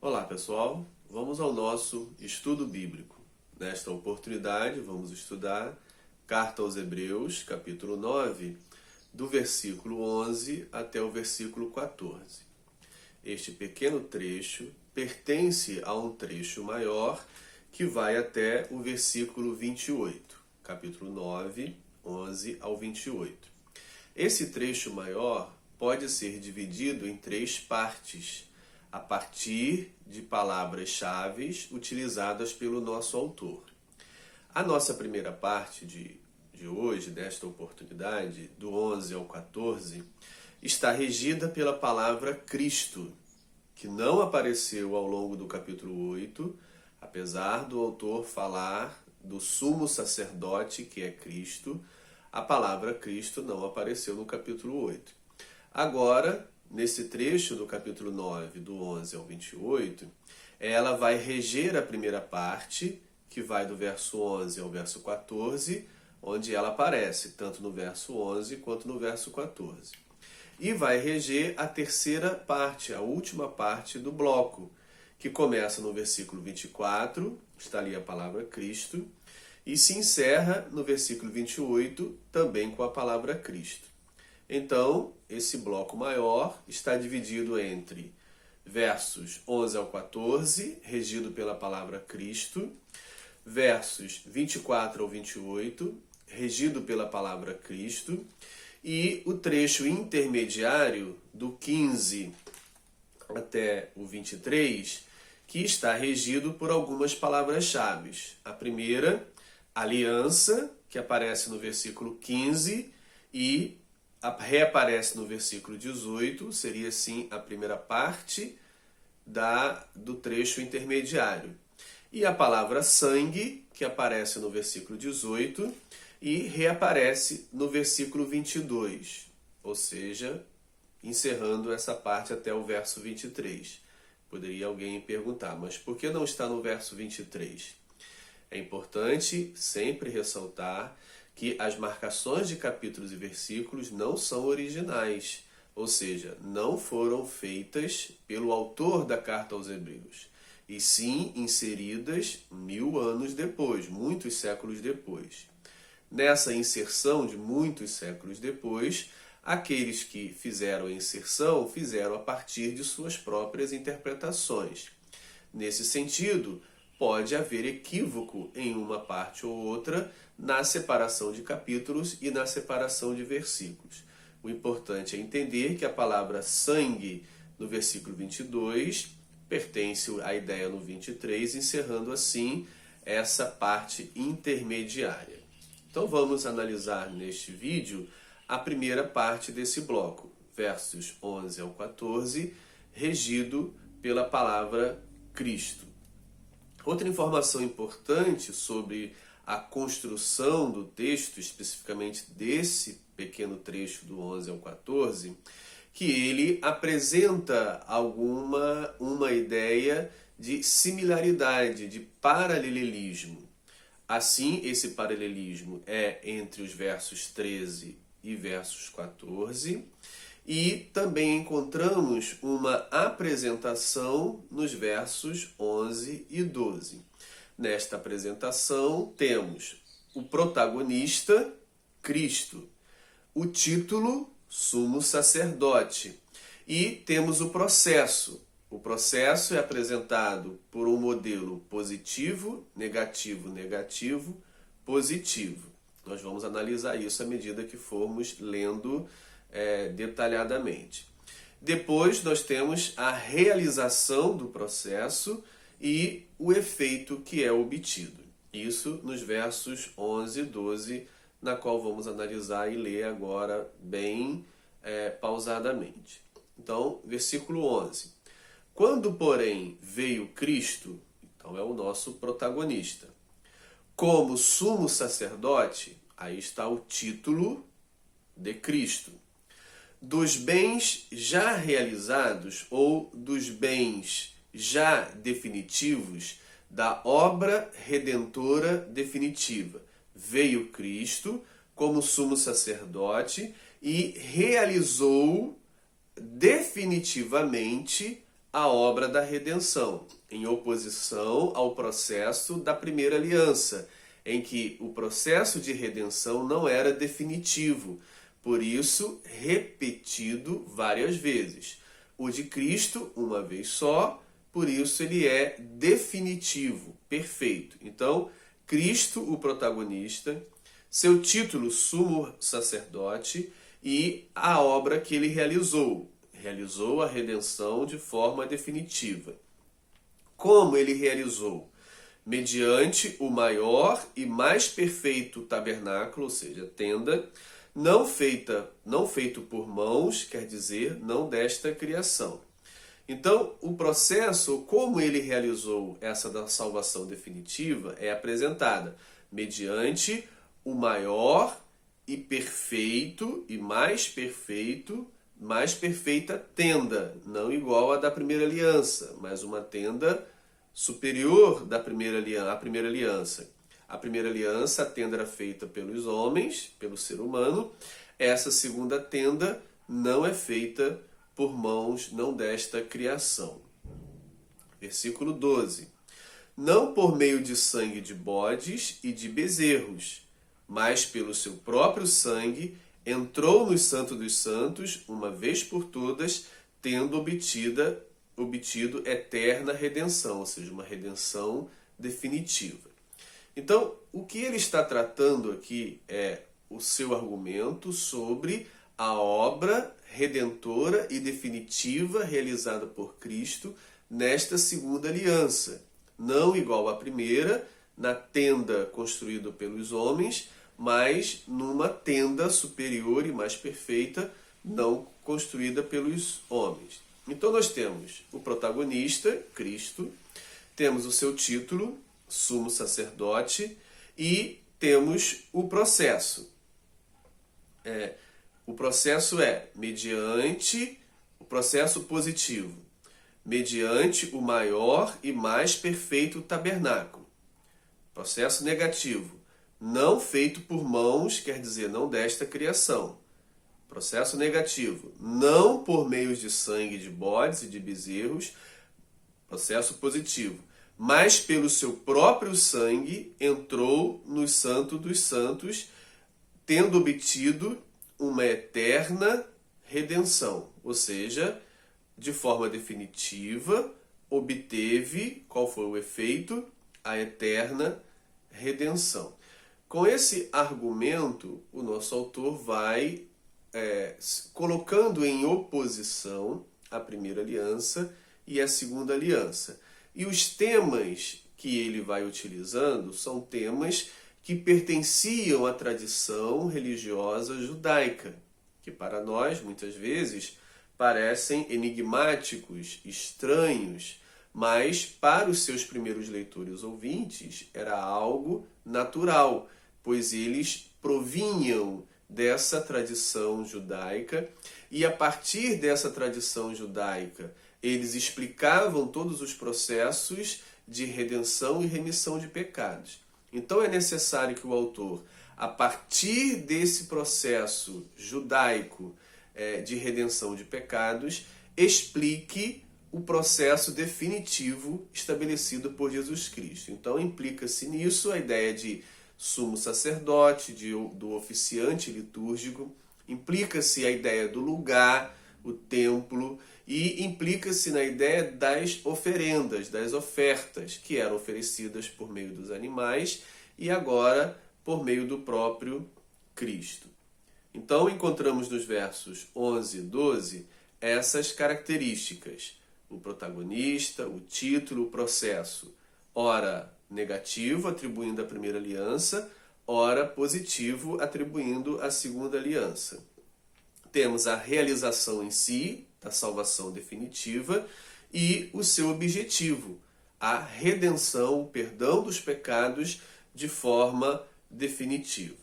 Olá pessoal, vamos ao nosso estudo bíblico. Nesta oportunidade vamos estudar Carta aos Hebreus, capítulo 9, do versículo 11 até o versículo 14. Este pequeno trecho pertence a um trecho maior que vai até o versículo 28, capítulo 9, 11 ao 28. Esse trecho maior pode ser dividido em três partes, a partir de palavras-chave utilizadas pelo nosso autor. A nossa primeira parte de hoje, desta oportunidade, do 11 ao 14, está regida pela palavra Cristo, que não apareceu ao longo do capítulo 8, apesar do autor falar do sumo sacerdote, que é Cristo, a palavra Cristo não apareceu no capítulo 8. Agora, nesse trecho do capítulo 9, do 11 ao 28, ela vai reger a primeira parte, que vai do verso 11 ao verso 14, onde ela aparece, tanto no verso 11 quanto no verso 14. E vai reger a terceira parte, a última parte do bloco, que começa no versículo 24, está ali a palavra Cristo, e se encerra no versículo 28, também com a palavra Cristo. Então, esse bloco maior está dividido entre versos 11 ao 14, regido pela palavra Cristo, versos 24 ao 28, regido pela palavra Cristo, e o trecho intermediário do 15 até o 23, que está regido por algumas palavras-chave. A primeira, aliança, que aparece no versículo 15 e reaparece no versículo 18, seria assim a primeira parte do trecho intermediário. E a palavra sangue, que aparece no versículo 18 e reaparece no versículo 22, ou seja, encerrando essa parte até o verso 23. Poderia alguém perguntar, mas por que não está no verso 23? É importante sempre ressaltar que as marcações de capítulos e versículos não são originais, ou seja, não foram feitas pelo autor da carta aos Hebreus, e sim inseridas 1000 anos depois, muitos séculos depois. Nessa inserção de muitos séculos depois, aqueles que fizeram a inserção fizeram a partir de suas próprias interpretações. Nesse sentido, pode haver equívoco em uma parte ou outra na separação de capítulos e na separação de versículos. O importante é entender que a palavra sangue no versículo 22 pertence à ideia no 23, encerrando assim essa parte intermediária. Então vamos analisar neste vídeo a primeira parte desse bloco, versos 11 ao 14, regido pela palavra Cristo. Outra informação importante sobre a construção do texto, especificamente desse pequeno trecho do 11 ao 14, que ele apresenta uma ideia de similaridade, de paralelismo. Assim, esse paralelismo é entre os versos 13 e versos 14, e também encontramos uma apresentação nos versos 11 e 12. Nesta apresentação temos o protagonista, Cristo, o título, sumo sacerdote, e temos o processo. O processo é apresentado por um modelo positivo, negativo, negativo, positivo. Nós vamos analisar isso à medida que formos lendo detalhadamente. Depois nós temos a realização do processo e o efeito que é obtido. Isso nos versos 11 e 12, na qual vamos analisar e ler agora bem pausadamente. Então, versículo 11. Quando, porém, veio Cristo, então é o nosso protagonista, como sumo sacerdote, aí está o título de Cristo, dos bens já realizados ou dos bens já definitivos da obra redentora definitiva. Veio Cristo como sumo sacerdote e realizou definitivamente a obra da redenção, em oposição ao processo da primeira aliança, em que o processo de redenção não era definitivo, por isso repetido várias vezes. O de Cristo, uma vez só, por isso ele é definitivo, perfeito. Então, Cristo, o protagonista, seu título, sumo sacerdote, e a obra que ele realizou. Realizou a redenção de forma definitiva. Como ele realizou? Mediante o maior e mais perfeito tabernáculo, ou seja, tenda, não feito por mãos, quer dizer, não desta criação. Então, o processo, como ele realizou essa da salvação definitiva, é apresentada mediante o maior e perfeito e mais perfeita tenda, não igual à da primeira aliança, mas uma tenda superior à primeira aliança. A primeira aliança, a tenda era feita pelos homens, pelo ser humano. Essa segunda tenda não é feita por mãos, não desta criação. Versículo 12. Não por meio de sangue de bodes e de bezerros, mas pelo seu próprio sangue entrou no Santo dos Santos, uma vez por todas, tendo obtido eterna redenção, ou seja, uma redenção definitiva. Então, o que ele está tratando aqui é o seu argumento sobre a obra redentora e definitiva realizada por Cristo nesta segunda aliança, não igual à primeira, na tenda construída pelos homens, mas numa tenda superior e mais perfeita, não construída pelos homens. Então nós temos o protagonista, Cristo, temos o seu título, sumo sacerdote, e temos o processo. O processo é mediante o processo positivo, mediante o maior e mais perfeito tabernáculo. Processo negativo, não feito por mãos, quer dizer, não desta criação. Processo negativo, não por meios de sangue de bodes e de bezerros. Processo positivo, mas pelo seu próprio sangue entrou no Santo dos Santos, tendo obtido uma eterna redenção. Ou seja, de forma definitiva, obteve, qual foi o efeito? A eterna redenção. Com esse argumento, o nosso autor vai colocando em oposição a primeira aliança e a segunda aliança. E os temas que ele vai utilizando são temas que pertenciam à tradição religiosa judaica, que para nós, muitas vezes, parecem enigmáticos, estranhos, mas para os seus primeiros leitores ouvintes era algo natural, pois eles provinham dessa tradição judaica e a partir dessa tradição judaica eles explicavam todos os processos de redenção e remissão de pecados. Então é necessário que o autor, a partir desse processo judaico de redenção de pecados, explique o processo definitivo estabelecido por Jesus Cristo. Então implica-se nisso a ideia de sumo sacerdote, do oficiante litúrgico, implica-se a ideia do lugar, o templo, e implica-se na ideia das oferendas, das ofertas, que eram oferecidas por meio dos animais e agora por meio do próprio Cristo. Então encontramos nos versos 11 e 12 essas características: o protagonista, o título, o processo. Ora negativo, atribuindo a primeira aliança, ora positivo, atribuindo a segunda aliança. Temos a realização em si, da salvação definitiva, e o seu objetivo, a redenção, o perdão dos pecados de forma definitiva.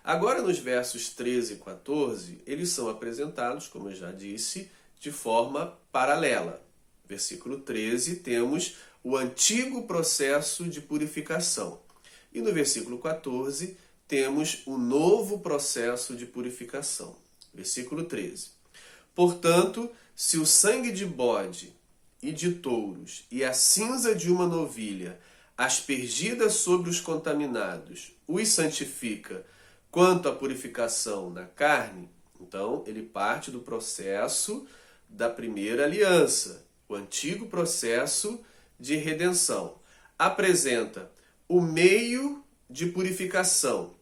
Agora, nos versos 13 e 14, eles são apresentados, como eu já disse, de forma paralela. Versículo 13, temos o antigo processo de purificação. E no versículo 14, temos o novo processo de purificação. Versículo 13. Portanto, se o sangue de bode e de touros e a cinza de uma novilha, aspergida sobre os contaminados, os santifica quanto à purificação na carne, então ele parte do processo da primeira aliança, o antigo processo de redenção. Apresenta o meio de purificação.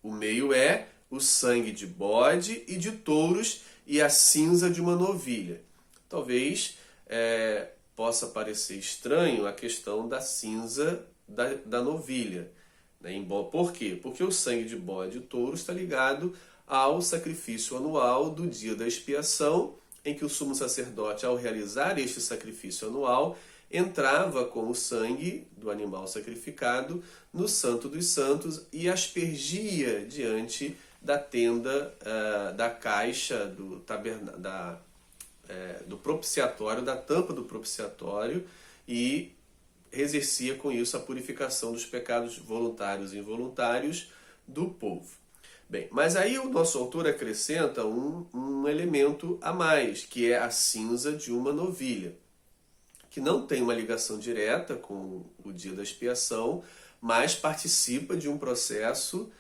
O meio é o sangue de bode e de touros e a cinza de uma novilha. Talvez possa parecer estranho a questão da cinza da novilha. Né? Por quê? Porque o sangue de bode e touro está ligado ao sacrifício anual do dia da expiação, em que o sumo sacerdote, ao realizar este sacrifício anual, entrava com o sangue do animal sacrificado no Santo dos Santos e aspergia diante da tenda, da caixa do propiciatório, da tampa do propiciatório, e exercia com isso a purificação dos pecados voluntários e involuntários do povo. Bem, mas aí o nosso autor acrescenta um elemento a mais, que é a cinza de uma novilha, que não tem uma ligação direta com o dia da expiação, mas participa de um processo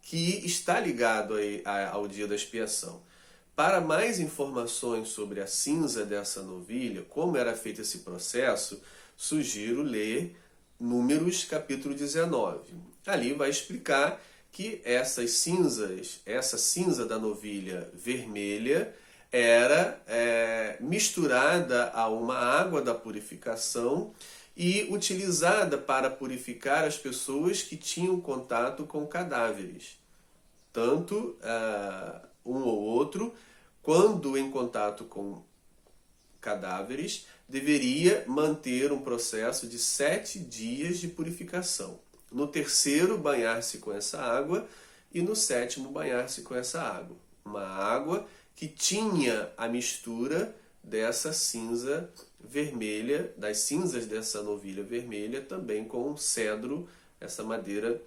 que está ligado ao dia da expiação. Para mais informações sobre a cinza dessa novilha, como era feito esse processo, sugiro ler Números capítulo 19. Ali vai explicar que essa cinza da novilha vermelha era misturada a uma água da purificação e utilizada para purificar as pessoas que tinham contato com cadáveres. Tanto um ou outro, quando em contato com cadáveres, deveria manter um processo de 7 dias de purificação. No terceiro, banhar-se com essa água, e no sétimo, banhar-se com essa água. Uma água que tinha a mistura dessa cinza vermelha, das cinzas dessa novilha vermelha, também com cedro, essa madeira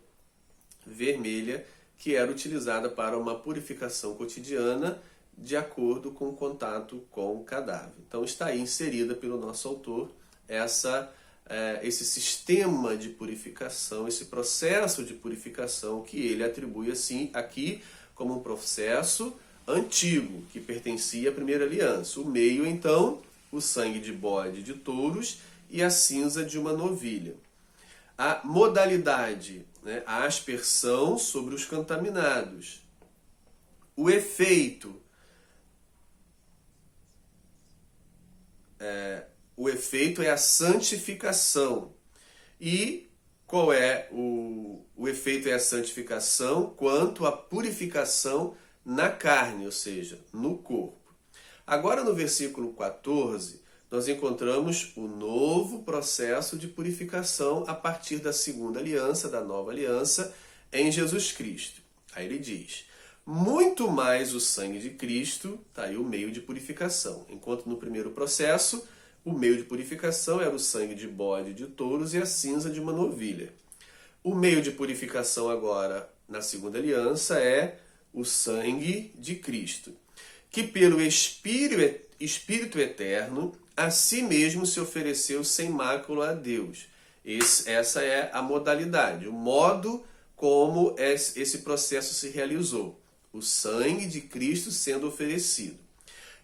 vermelha, que era utilizada para uma purificação cotidiana de acordo com o contato com o cadáver. Então está aí inserida pelo nosso autor esse sistema de purificação, esse processo de purificação que ele atribui assim aqui como um processo antigo, que pertencia à primeira aliança. O meio, então, o sangue de bode e de touros e a cinza de uma novilha. A modalidade, né, a aspersão sobre os contaminados. O efeito é a santificação. E qual é o efeito? É a santificação quanto à purificação na carne, ou seja, no corpo. Agora no versículo 14, nós encontramos o novo processo de purificação a partir da segunda aliança, da nova aliança, em Jesus Cristo. Aí ele diz: muito mais o sangue de Cristo, está aí o meio de purificação. Enquanto no primeiro processo, o meio de purificação era o sangue de bode e de touros e a cinza de uma novilha. O meio de purificação agora, na segunda aliança, é o sangue de Cristo, que pelo Espírito Eterno, a si mesmo se ofereceu sem mácula a Deus. Essa é a modalidade, o modo como esse processo se realizou. O sangue de Cristo sendo oferecido.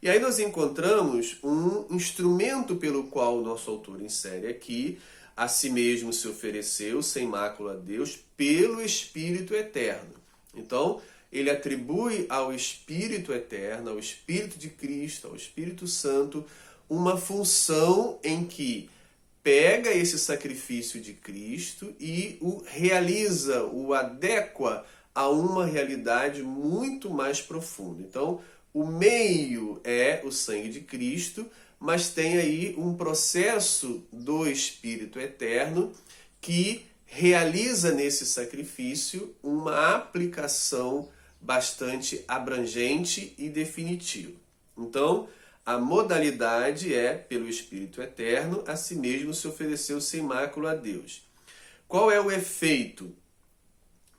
E aí nós encontramos um instrumento pelo qual o nosso autor insere aqui: a si mesmo se ofereceu sem mácula a Deus pelo Espírito Eterno. Então, ele atribui ao Espírito Eterno, ao Espírito de Cristo, ao Espírito Santo, uma função em que pega esse sacrifício de Cristo e o realiza, o adequa a uma realidade muito mais profunda. Então, o meio é o sangue de Cristo, mas tem aí um processo do Espírito Eterno que realiza nesse sacrifício uma aplicação bastante abrangente e definitiva. Então, a modalidade é, pelo Espírito Eterno, a si mesmo se ofereceu sem mácula a Deus. Qual é o efeito?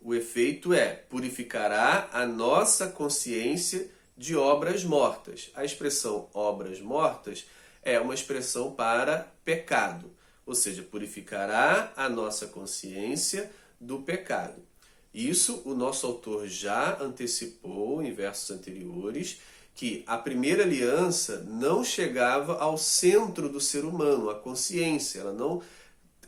O efeito é: purificará a nossa consciência de obras mortas. A expressão obras mortas é uma expressão para pecado, ou seja, purificará a nossa consciência do pecado. Isso o nosso autor já antecipou em versos anteriores, que a primeira aliança não chegava ao centro do ser humano, a consciência, ela não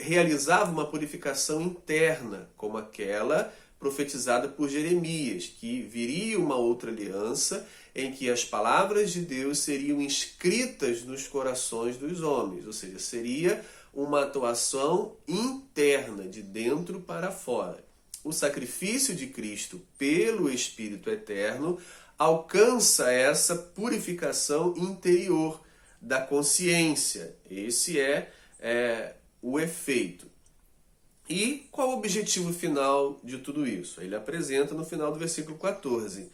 realizava uma purificação interna, como aquela profetizada por Jeremias, que viria uma outra aliança em que as palavras de Deus seriam escritas nos corações dos homens, ou seja, seria uma atuação interna, de dentro para fora. O sacrifício de Cristo pelo Espírito Eterno alcança essa purificação interior da consciência. Esse é o efeito. E qual o objetivo final de tudo isso? Ele apresenta no final do versículo 14.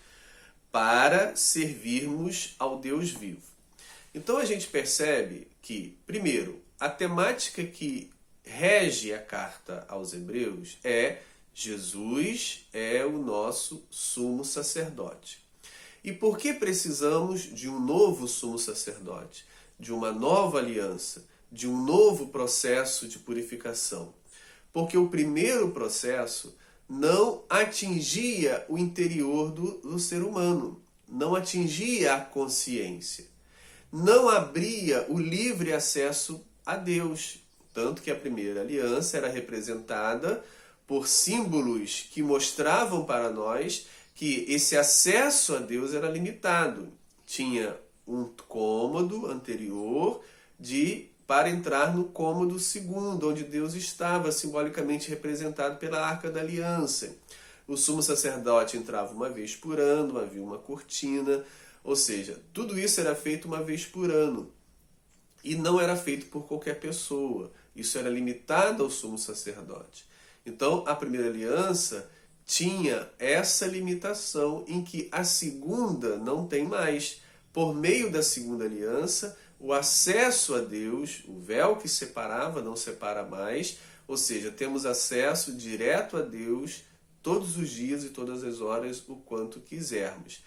Para servirmos ao Deus vivo. Então a gente percebe que, primeiro, a temática que rege a carta aos Hebreus é Jesus é o nosso sumo sacerdote. E por que precisamos de um novo sumo sacerdote? De uma nova aliança? De um novo processo de purificação? Porque o primeiro processo não atingia o interior do ser humano, não atingia a consciência, não abria o livre acesso a Deus. Tanto que a primeira aliança era representada por símbolos que mostravam para nós que esse acesso a Deus era limitado. Tinha um cômodo anterior para entrar no cômodo segundo, onde Deus estava simbolicamente representado pela Arca da Aliança. O sumo sacerdote entrava uma vez por ano, havia uma cortina, ou seja, tudo isso era feito uma vez por ano. E não era feito por qualquer pessoa, isso era limitado ao sumo sacerdote. Então, a primeira aliança tinha essa limitação em que a segunda não tem mais. Por meio da segunda aliança, o acesso a Deus, o véu que separava, não separa mais, ou seja, temos acesso direto a Deus todos os dias e todas as horas, o quanto quisermos.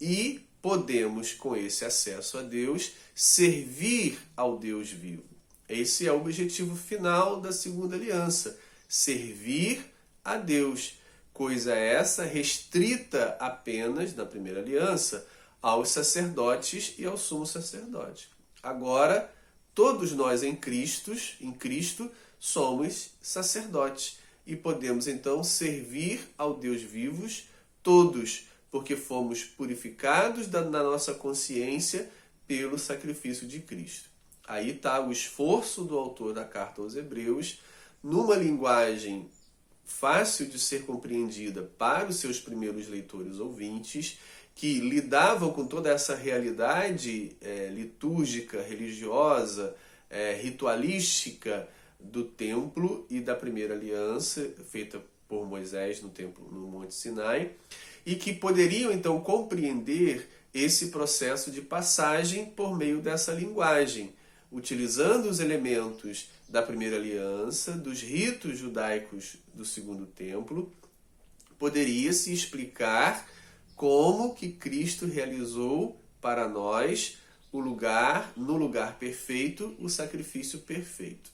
E podemos, com esse acesso a Deus, servir ao Deus vivo. Esse é o objetivo final da segunda aliança, servir a Deus. Coisa essa restrita apenas, na primeira aliança, aos sacerdotes e ao sumo sacerdote. Agora, todos nós em Cristo somos sacerdotes e podemos então servir ao Deus vivos todos, porque fomos purificados na nossa consciência pelo sacrifício de Cristo. Aí está o esforço do autor da carta aos Hebreus, numa linguagem fácil de ser compreendida para os seus primeiros leitores ouvintes, que lidavam com toda essa realidade litúrgica, religiosa, ritualística do templo e da primeira aliança feita por Moisés no templo no Monte Sinai, e que poderiam então compreender esse processo de passagem por meio dessa linguagem, utilizando os elementos da primeira aliança, dos ritos judaicos do segundo templo, poderia se explicar como que Cristo realizou para nós no lugar perfeito, o sacrifício perfeito.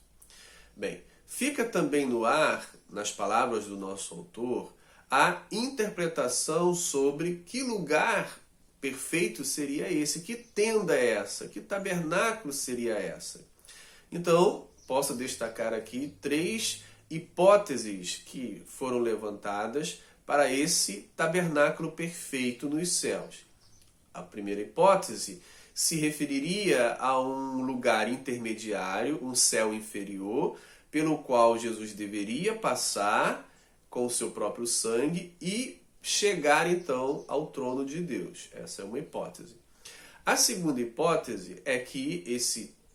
Bem, fica também no ar, nas palavras do nosso autor, a interpretação sobre que lugar perfeito seria esse, que tenda é essa, que tabernáculo seria essa. Então, posso destacar aqui 3 hipóteses que foram levantadas para esse tabernáculo perfeito nos céus. A primeira hipótese se referiria a um lugar intermediário, um céu inferior, pelo qual Jesus deveria passar com o seu próprio sangue e chegar então ao trono de Deus. Essa é uma hipótese. A segunda hipótese é que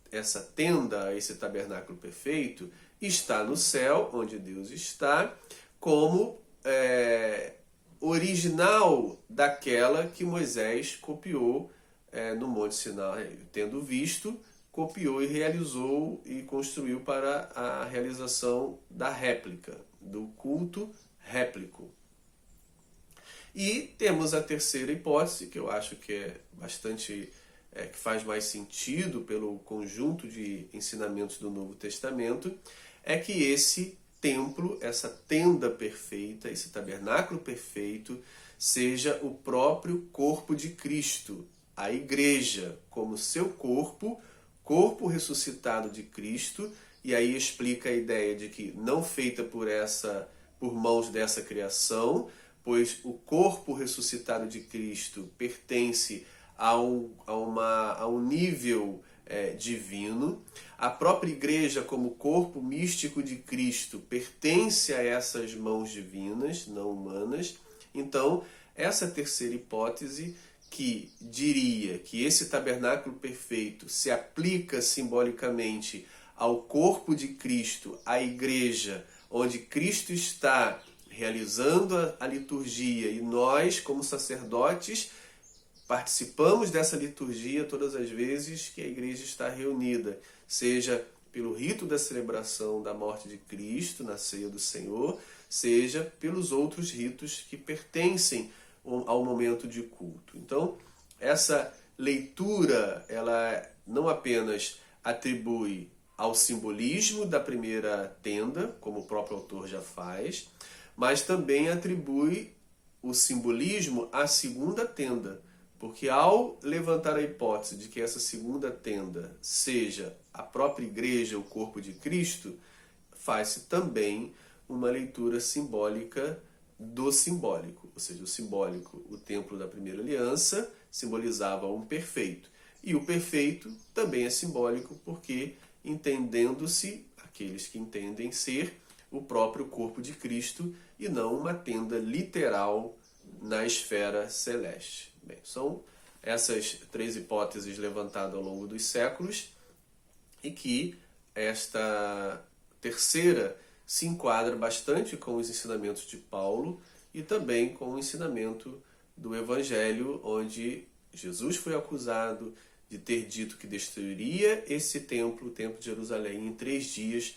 essa tenda, esse tabernáculo perfeito, está no céu, onde Deus está, como original daquela que Moisés copiou no Monte Sinai, tendo visto, copiou e realizou e construiu para a realização da réplica, do culto réplico. E temos a terceira hipótese, que eu acho que é bastante, que faz mais sentido pelo conjunto de ensinamentos do Novo Testamento, é que esse templo, essa tenda perfeita, esse tabernáculo perfeito, seja o próprio corpo de Cristo, a igreja, como seu corpo, corpo ressuscitado de Cristo, e aí explica a ideia de que não feita por mãos dessa criação, pois o corpo ressuscitado de Cristo pertence a um nível divino. A própria igreja, como corpo místico de Cristo, pertence a essas mãos divinas, não humanas. Então, essa terceira hipótese, que diria que esse tabernáculo perfeito se aplica simbolicamente ao corpo de Cristo, à igreja, onde Cristo está realizando a liturgia e nós, como sacerdotes, participamos dessa liturgia todas as vezes que a igreja está reunida, seja pelo rito da celebração da morte de Cristo na ceia do Senhor, seja pelos outros ritos que pertencem ao momento de culto. Então, essa leitura, ela não apenas atribui ao simbolismo da primeira tenda, como o próprio autor já faz, mas também atribui o simbolismo à segunda tenda, porque ao levantar a hipótese de que essa segunda tenda seja a própria igreja, o corpo de Cristo, faz-se também uma leitura simbólica do simbólico, ou seja, o simbólico, o templo da primeira aliança, simbolizava um perfeito. E o perfeito também é simbólico porque entendendo-se, aqueles que entendem ser o próprio corpo de Cristo e não uma tenda literal na esfera celeste. Bem, são essas três hipóteses levantadas ao longo dos séculos e que esta terceira se enquadra bastante com os ensinamentos de Paulo e também com o ensinamento do Evangelho, onde Jesus foi acusado de ter dito que destruiria esse templo, o templo de Jerusalém, em 3 dias,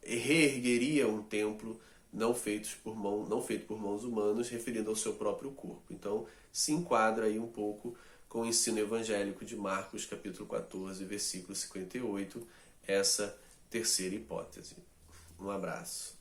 e reergueria um templo não feito por mãos humanas, referindo ao seu próprio corpo. Então, se enquadra aí um pouco com o ensino evangélico de Marcos, capítulo 14, versículo 58, essa terceira hipótese. Um abraço.